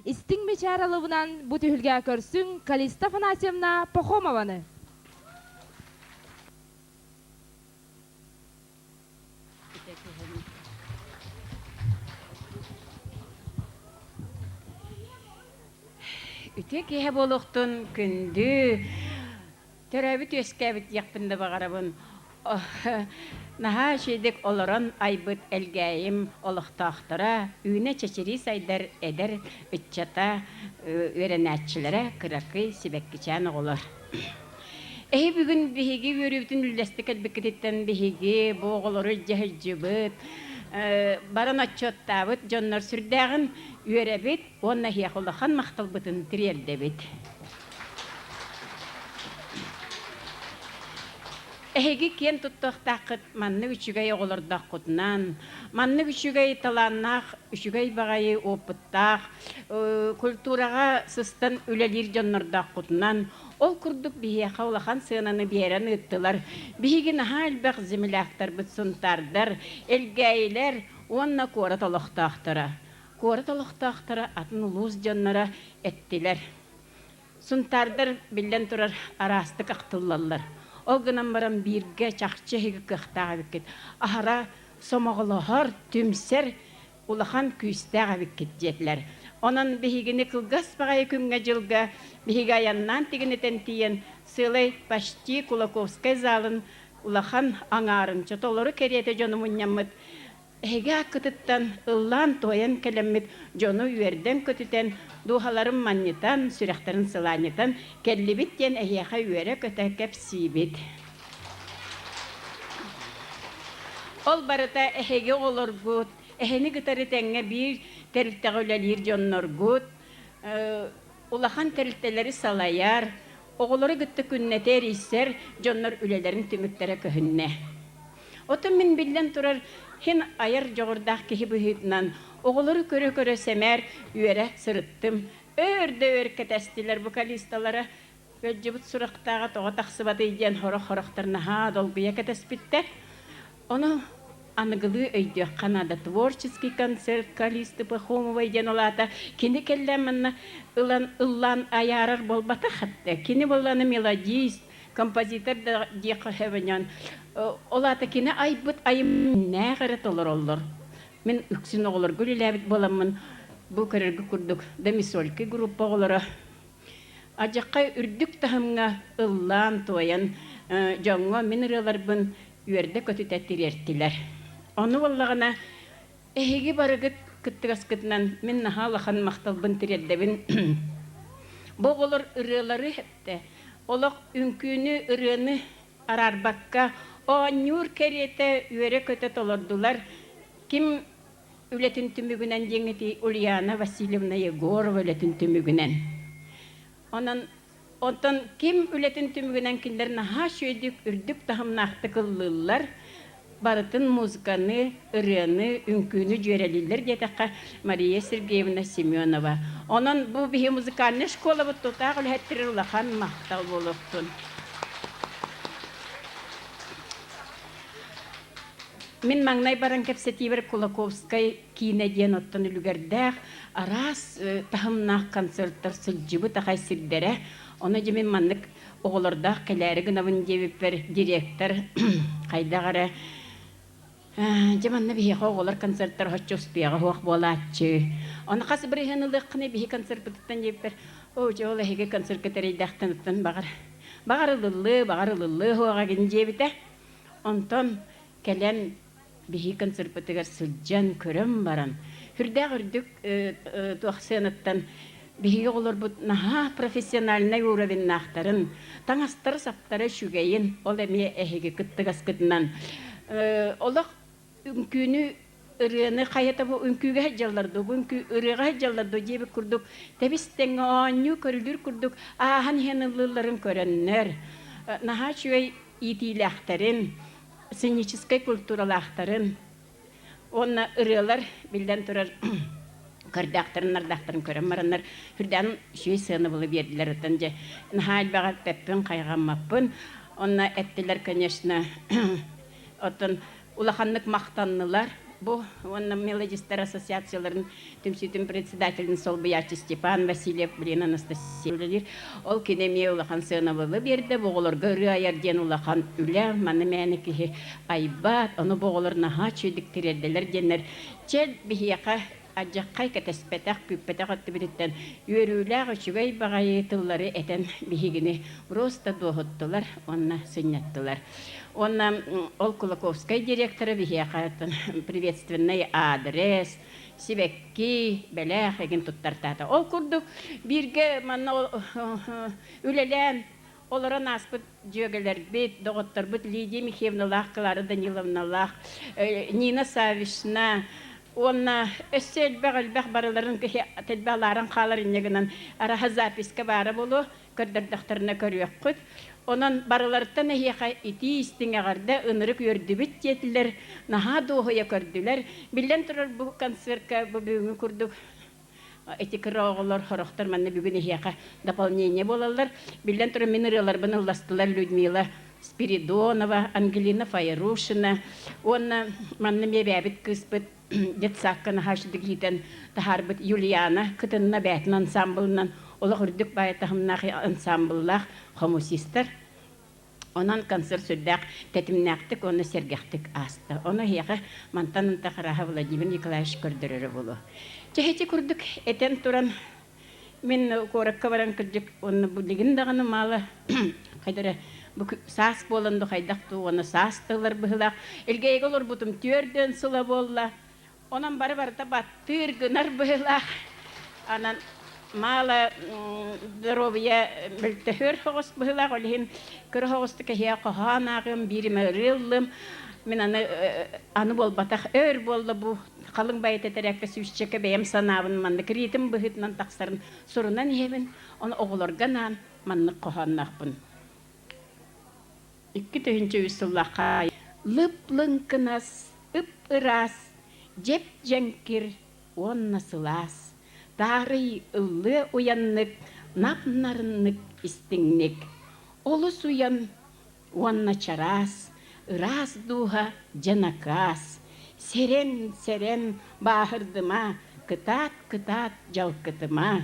истиң бичаралыбынан бу түһүлгә көрсүң Калиста Афанасьевна Пахомованы. Үте кеһе болохтун күндү төрөбүт өскәбит яқпында бағарабын. Наха шедек олорон айбыт элгәйим олохтақтыра, үйне чечери сайдар эдер үтчата өренәтчілері кыракы сибеккичан олар. Эхи бүгін бихиги өрүбүтүн үлләстік әлбеккететтен бихиги боғылыры жахыджыбыт, баран отчоттабыт, жоннор сүрдәғын өрәбит, онна хияқылахан мақталбытын тирелдебит. Эхиги кен туттақтақыт манны үчүгэй оғылырдақ құтынан, манны үчүгэй таланнақ, үчүгэй бағайы опыттақ, культураға сыстан үлелер жоннордақ құтынан, ол күрдік бейеқа олахан сыынаны берен ыттылар. Бейген халбақ земляқтар бұт сұнтардар, әлгәйлер, онна қорат олықтақтыра. Қорат олықтақтыра атын ұлыз жоннора әттілер. Сұнтардар білден тұрар арастық ақтылалар. Ол гынан баран бирге чақчы хеге қықтаға біккет. Ахара сомағылығар түмсер улахан күйістаға біккет жетілер. Онан бігігіні қылғас бағай күнге жылға бігігі аяннан тегінетен тиен сылай пашти Кулаковскай залын улахан аңарын чотолары кереті жону мұнямыд. Эге ақытыттан ыллан тойын келеммет жону үйерден көтітен духаларын маннитан, сүректарын сыланитан келлибиттен әйеға үйері көтәкеп сибит. Ол барыта әйеге олар бұд, әйені күтары тәңе бір тәрілтіғі өлелер жоннор бұд, улахан тәрілтелері салаяр, оғылары күтті күннетер исер жоннор өлелерін түміктері көхінне. Отын мен білден тұрар хин айыр жоғырдақ кехи бұхитынан оғылары көрі-көрі сәмәр үйері сырыттым. Өрді-өр кәтәстілер бұ калисталары өджібіт сұрақтаға тоға тақсыбаты иден хорық-хорықтарына ха долбия кәтәспіттер. Оны анығылы өйді қанада творческий концерт калисты Пахомова иден олата. Кені келләмінна ыллан аярар болбата қатты. Кені боланы мелодист, композитор да деқы хәвенен. Олата кені айбыт айым нәғірет олар олар. Мен үксін оғылар гүліләбіт боламын. Бұл көрергі күрдік демисолькі группа оғылары. Ажаққа үрдік тахымға ыллан тойын жоңға минералар бұн үйерді көтітәттір ертілер. Оны олағына әйгі барығыт күттігас күтінен мен нахалақан мақтал бұн тіреддебін. Бұл олар ұрылары әпті. Олақ үнкүйіні ұрыны арарбаққа оңыр кереті үйері көтет олардылар. Ким үлетін түмігінен деңеті Ульяна Васильевна Егорова үлетін түмігінен. Онтан ким үлетін түмігінен кілдер наға шөйдік үрдік тахымнақты қылылылар, барытын музыканы, ұрыны, үнкүйіні жөрелілер детаққа Мария Сергеевна Семенова. Онан бұл бігі музыкальны школа бұт тұтақ үләттірі ұлақан мақтал болуқтын. Мен маңнай баран кәпсетивер Кулаковскай кейнеден оттан үлгердәқ, арас тахымнақ концерттар сылжыбы тақай сирдері. Оны жемен маннық оғылырдақ кәләрі гынавын дебіппер директор қайдағары. Жеманны бейіға оғылыр концерттар хочы успеға хоқ болатчы. Оны қасы бір ехеніліққыны бейі концерт бұтыттан дебіппер. О, же ол әйге концерт көтәрейдәқтан ұттан бағарылылы хоға ген дебіті. Онтан кәлән бейі концерпатығар сылжан көрім баран. Хүрдәғ үрдік туақсыяныттан бейі олар бұд наға профессионалына уровен нақтарын, таңастары саптары шүгейін, ол әме әхеге күттігас күтінан. Олақ үнкүйіні ұрыны қайата бұл үнкүйге әджаларды, бұл ұрыға әджаларды жебі күрдік. Тәбістен оңы көрілдір күрдік, ағын хенілілерін көріннер. Наға шүгей итиләқтарын, сценической культуралақтарын, онна ұрылар білден тұрар көрдақтарын, ардақтарын көрім маранар, хүрден шүй сыны бұлы берділер өтінже. Нахал баға пәппін, қайғамаппын, онна әттілер, конечно, отын улаханлык мақтаннылар, бу онна мелодистер ассоциацияларын түмсүтүн председателин сол буячы Степан Васильев билен Анастасия ол кинеме улахан сыновы берди боголор көрү аяр ден улахан үле маны мени ки айбат оны боголор наха чөйдик тирелделер денер чел бихияка ажаккай кетеспетак күппетак атты биттен үйрүләг үчүгөй багайы тыллары этен бихигини просто дохоттулар онна сыннаттылар. Он ол Кулаковская директора бихияқатын приветственный адрес, сибекки, бәләқ еген туттартата. Ол күрдік бірге манна үлелән оларан аспыт жөгелер бет, доғыттар бұт Лидия Михеевналақ, Клара Даниловналақ, Нина Савишна, Онна өссел бәғілбәқ барыларын тәлбәларын қалар инегінен араға записка бары болу, көрдірдіқтарына көріек құд. Онан барыларыттан әйеқа ити істіңеғарда ұнырық өрдібіт жетілер, наға доғыя көрділер. Білден тұрар бұл концертка бұл бүгін күрдік. Этикер оғылар, хорықтар, мәнне бүгін әйеқа дополнение болалар. Білден тұрар минералар бұны ластылар Людмила Спиридонова, Ангелина Файрушина. Онна мәнне мебәбіт кыспыт. Детсакканы хашыдық етен тахарбыт Юлиана кытынна бәтін ансамблынан ола хүрдік байытағымнағы ансамбллақ хомусистер. Онан концерт сүрдәк тәтімнәқтік, оны сергәқтік асты. Оны хеқі мантанын тақыраға Владимир Николаевич көрдірері болу. Чехеті күрдік әтен тұран мен қорыққа баран күрдік, оны бүлігін дағаны малы қайдары сас болынды қайдақты, оны састылар бұғылақ. Елгейгі олар бұтым түрден сұла болла. Онан бары-барыта баттыр гынар бұғылақ. Анан мала здоровья білтіхір хоғыс бұғылақ. Олығын көрі хоғысты кәхия қоған ағым, бірім өрілім. Мен аны бол батақ өр болды бұ. Қалың байыт әтәрәккі сүйшчекі бәйім санабын. Манны кіретім бұғытынан тақсарын сұрынан ебін. Оны оғылырғанан манны қоғаннақпын. Икки түйінші үсіллақай. Лып-лыңкынас, үп-ырас, жеп жәңкір, онна сылас. Тары ұлы уяннық, нап-нарыннық істіңнік. Олыс уян, онна чарас, ырас дуға жанакас. Серен-серен бағырдыма, кытат-кытат жалқытыма.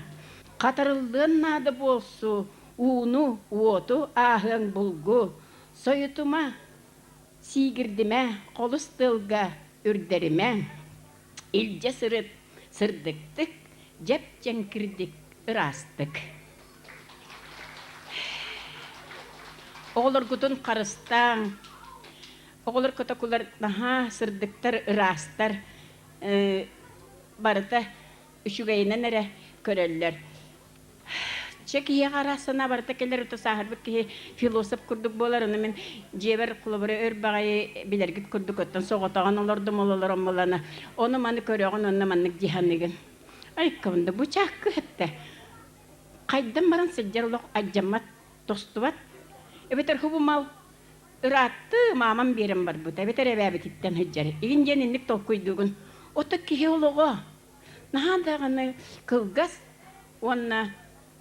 Қатырылдың нады болсу, уну, уоту, ағын бұлгу. Соютума, сигірдіме, қолыстылға үрдеріме, илже сырыт, сырдықтық, жеп жәңкірдік, ырастық. Оғылыр күтін қарыстан, оғылыр күтікулар наға сырдықтар, ырастар, барыта үшігейінен әрі көрелер. Чекие қарасына барыта келер өті сағырбық ке философ күрдік болар. Оны мен жебер құлыбыры өр бағайы білергіт күрдік өттен соғытаған оларды молалар омылана. Оны маны көріған, оны маннық диханығын. Айқымды бұчақ күтті. Қайдан баран сәджер олық аджамат тостуат. Әбетер хубы мал ұратты мамам берім бар бұд. Әбетер әбәбет иттен хүджәрі. Егін женінлік тол көйдігін. Оты кеге олығы. Нағандағыны кылғас, онына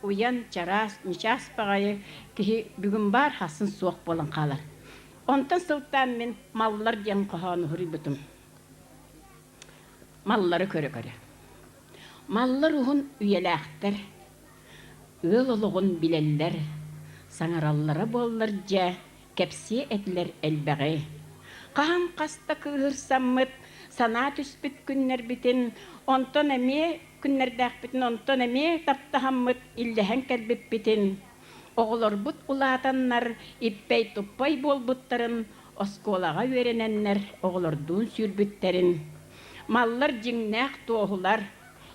уян, чарас, ничас бағайы кеге бүгін бар хасын суық болын қалар. Онтан сылттан мен маллар ден қоғаны хүрі бұтым. Маллары көрі-көрі. Маллар ұғын үйеләқтір, өл ұлығын білелер, саңараллары боллар жа, кәпсе әділер әлбәғі. Қаған қаста кығыр саммыт, сана түспіт күннер бітін, онтан әме күннердәк бітін, онтан әме таптахаммыт, илләһән кәлбіп бітін. Оғылар бұт ұлатаннар, иппәй тұппай бол бұттарын, осколаға өрененнер, оғылардуын сүрбіттерін. Маллар жіңнәқ тоғылар,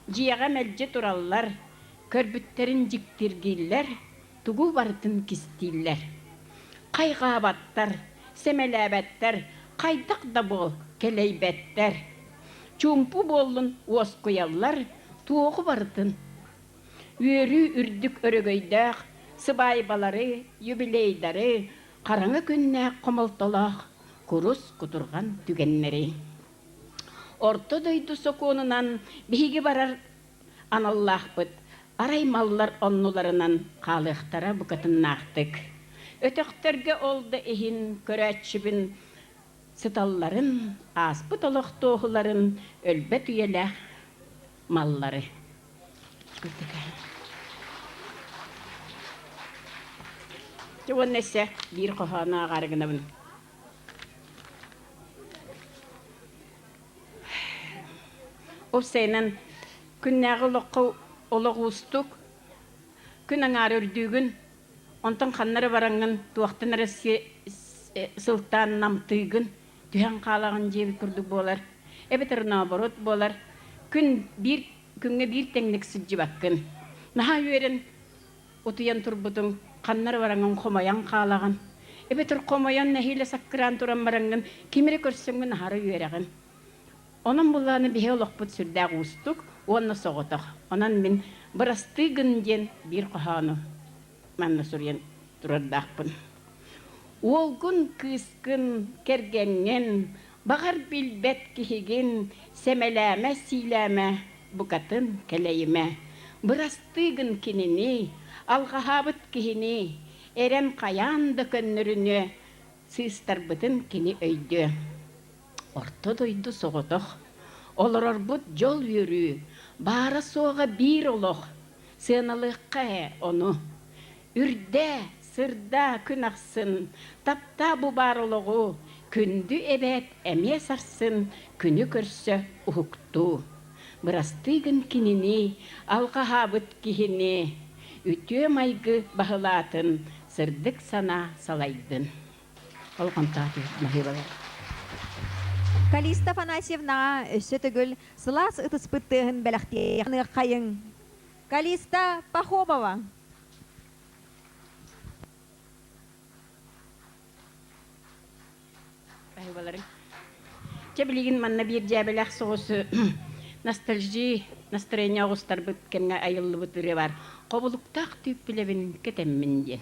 жияға мәлже тұраллар, көрбіттерін жіктіргейлер, тұғу бартын кістейлер. Қайға баттар, семеләбәттер, қайдақ да бол, келейбәттер. Чумпу болын оз қоялар, туғы бартын. Өрі үрдік өрігөйдәқ, сыбайбалары, юбилейдары, қараңы күнне қомылтылақ, құрыс құтырған түгеннері. Орты дөйді соқуынынан бігі барар аналлақ бұд, арай маллар оннуларынан қалықтара бұқытын нақтық. Өтіқтерге олды ехін көрәтшібін, Sıtalların, aspıt oloqtoğuların ölbet üyelek malları. Çoğun nese bir kohana ağargına bunu. O senin künnägi loqqa oloqustuk, kün aňar ördügün, ontan xannara barangın, tuwaqtan arası sıltan namtygın, tühen qalagın jebi kurduk bolar. Ebeter naborot bolar. Künge bir tenglik sıcı bakkın. Naha yören otuyan turbutun xannara barangın xomayan qalagın. Ebeter xomayan nehile sakkiran turan barangın, kimire körsüngün nahara yöregin. Onun bulanı bihe olaqput sürdäq ustuk, onna soğotaq. Onan min bırastygın jen bir qohanu manna suryen turardaqpın. Olgun kıskın kergengen, bağır bilbet kihigin, semeleme sileme bukatın keleyime. Bırastygın kinini, algahabıt kihini, eren kayan dökönürünü, sığыстarbıtın kini öydü. Orta doydu soğutuq. Oloror bud yol yürü. Bara soğa bir oloq. Sığınalıqqa onu. Ürde, sırda kün aqsın. Tapta bu bar oloğu. Kündü ebet emye sarsın. Günü körsö uhuktu. Bırastygın kinini, alqahabıt kihini. Ütüö maygı bahılatın. Sırdık sana salaydın. Olqan taatı mahibalar. Kalista Afanasьевна өссө түгүл сылас ытыспыттыһын бэлэхтиэхны хайың. Kalista Пахомова. Mahibalarım. Çebiligin manna bir jabelak soğusu nostalji, настроение ağustar bıt kemge ayıllı bıtırı var. Qobuluktaq tüp bilebin ketemmin diye.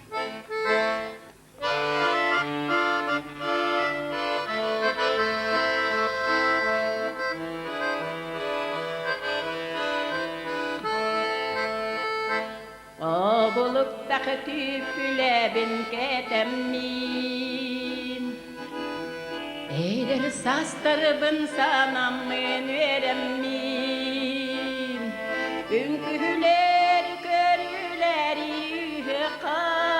Qobuluktaq tüp bilebin ketemmin. Eyder sastarbın sanamın veremmin. Ünkühüler körüler yuhaqam.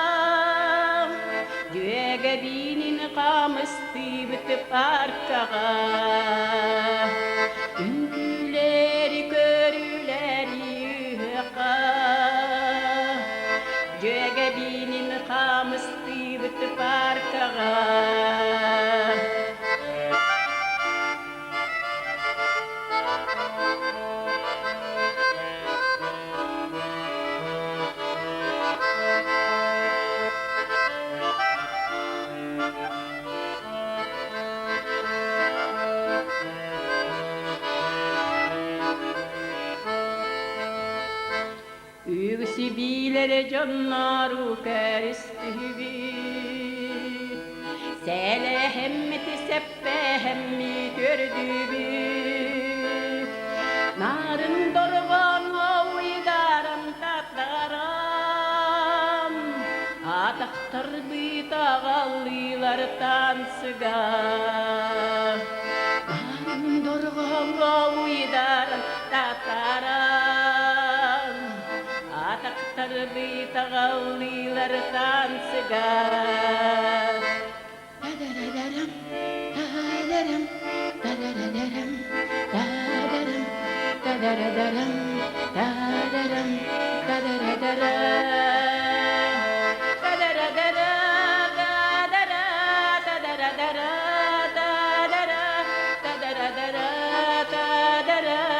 Düege binin qamıstı bitip arkağa. Ünkühüler körüler yuhaqam. Düege binin qamıstı bitip arkağa. Ügsibilere cannaru keristübü. Sele hemmeti seppe hemmi gördübü. Narın dorgan ovidaram tatlaram. Ataqtardı tağallılar tansıga. Narın dorgan ovidaram tatlaram. Ataqtardı tağallılar tansıga. Dadadadaram, dadadaram, dadadadaram, dadadaram, dadadadaram, dadadaram, dadadadaram. Dadadadara, dadara, dadadadara, dadara, dadadadara, dadarararara.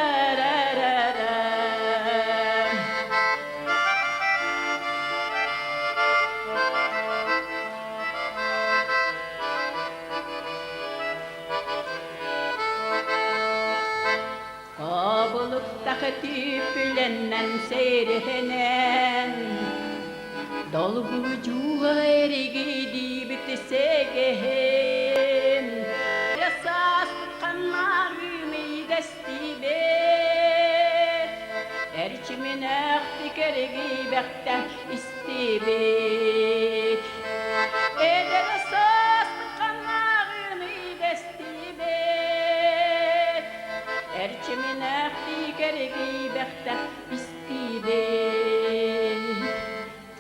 Qobuluktaqı tüpülennen seyrihenen. Dolgucuğa erigidi bitisegehen. Yasas tutkanlar ümey destibet. Erçimin aktik erigi bekten istibet. Eder yasas tutkanlar ümey destibet. geregi bekte istide.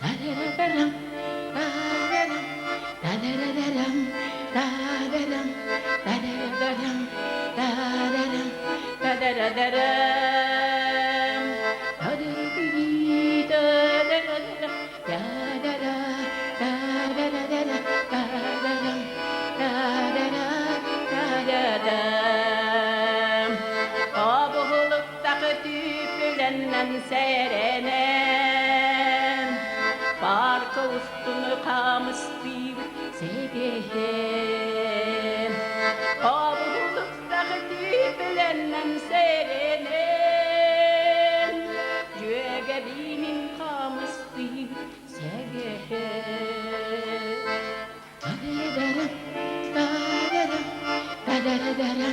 Da-da-da-da-dam, da-da-dam, da-da-da-da-dam, da-da-dam, da-da-da-da-dam, da-da-dam, da-da-da-da-dam. Da-da-da-di, da-da-da-da-da, da-da-da, da-da-da-da-da, da-da-dam, da-da-da, da-da-dam. O buhuluktaki tüpülenden serenen, parka ustunu kamıştı sevehen. O buhuluktaki tüpülenden serenen, göğe bimin kamıştı sevehen. Da-da-da-da-da, da-da-da-da, da-da-da-da-da,